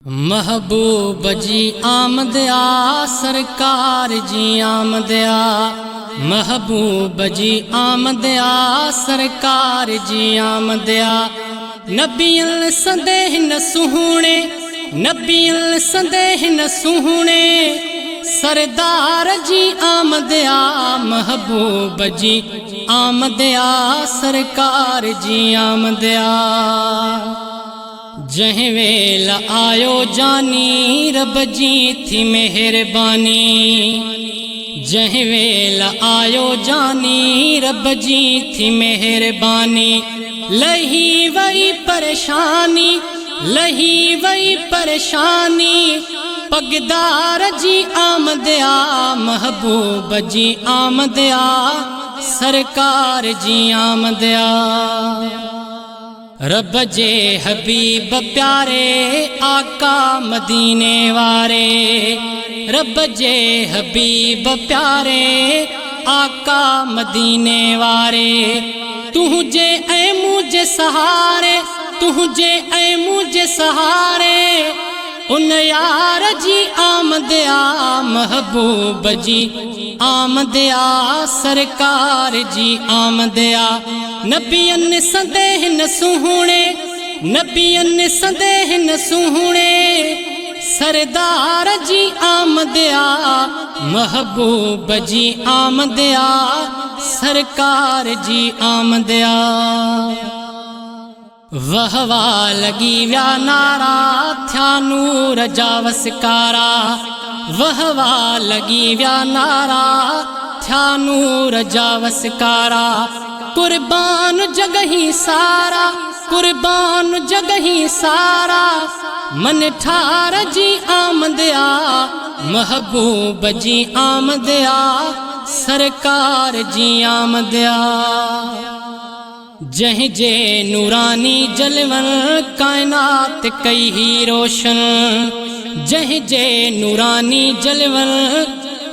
महबूब जी आमदया सरकार जी आमदया। महबूब जी आमदया सरकार जी आमदया। नबियन संदेह न सुहणे, नबियन संदेह न सुहणे सरदार जी आमदया। महबूब जी आमदया सरकार जी आमदया। जह वेल आयो जानी रब जी थी मेहरबानी। जह वेल आयो जानी रब जी थी मेहरबानी। लही वही परेशानी, लही वही परेशानी पगदार जी आमदया। महबूब जी आमदया सरकार जी आमदया। रब जे हबीब प्यारे आका मदीने वारे। रब जे हबीब प्यारे आका मदीने वारे। तुझे ऐ मुझे सहारे, तुझे ऐ मुझे सहारे उन यार जी आमदया। महबूब जी आमदया सरकार जी आमदया। नबियन संदेह न सुहणे, नबियन संदेह न सुहणे सरदार जी आमदया। महबूब जी आमदया सरकार जी आमदया। वहवा लगी व्या नारा थया नूर जा वसकारा। वहवा लगी व्या नारा थया नूर जा वसकारा। कुर्बान जगही सारा, कुर्बान जगही सारा मन ठार जी आमदया। महबूब जी आमदया सरकार जी आमदया। जह जे नूरानी जलवन कायनात कई ही रोशन। जह जे नूरानी जलवन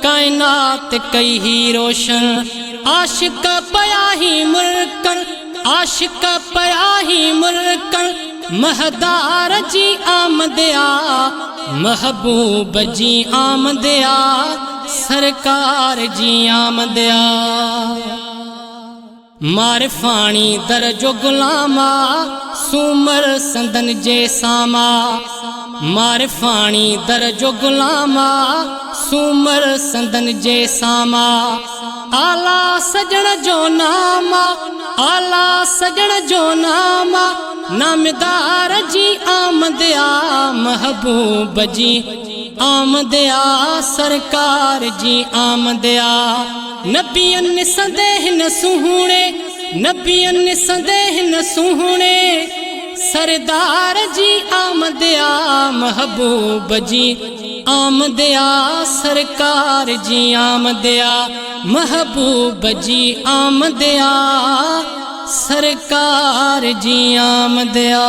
कायनात कई ही रोशन। आशिक पया ही मुल्कन, आशिक पया ही मुल्कन महदार जी आमदया। महबूब जी आमदया सरकार जी आमदया। मारफानी दरजो गुलामा सुमर संदन जे सामा। मारफानी दरजो गुलामा सुमर संदन जे सामा। आला सजण जो नामा, आला सजण जो नामा नामदार जी आमदया। महबूब जी आमदया सरकार जी आमदया। नबियन संदेह न सुहणे, नबियन संदेह न सुहणे सरदार जी आमदया। महबूब जी आमदया सरकार जी आमदया। महबूब जी आमदया सरकार जी आमदया।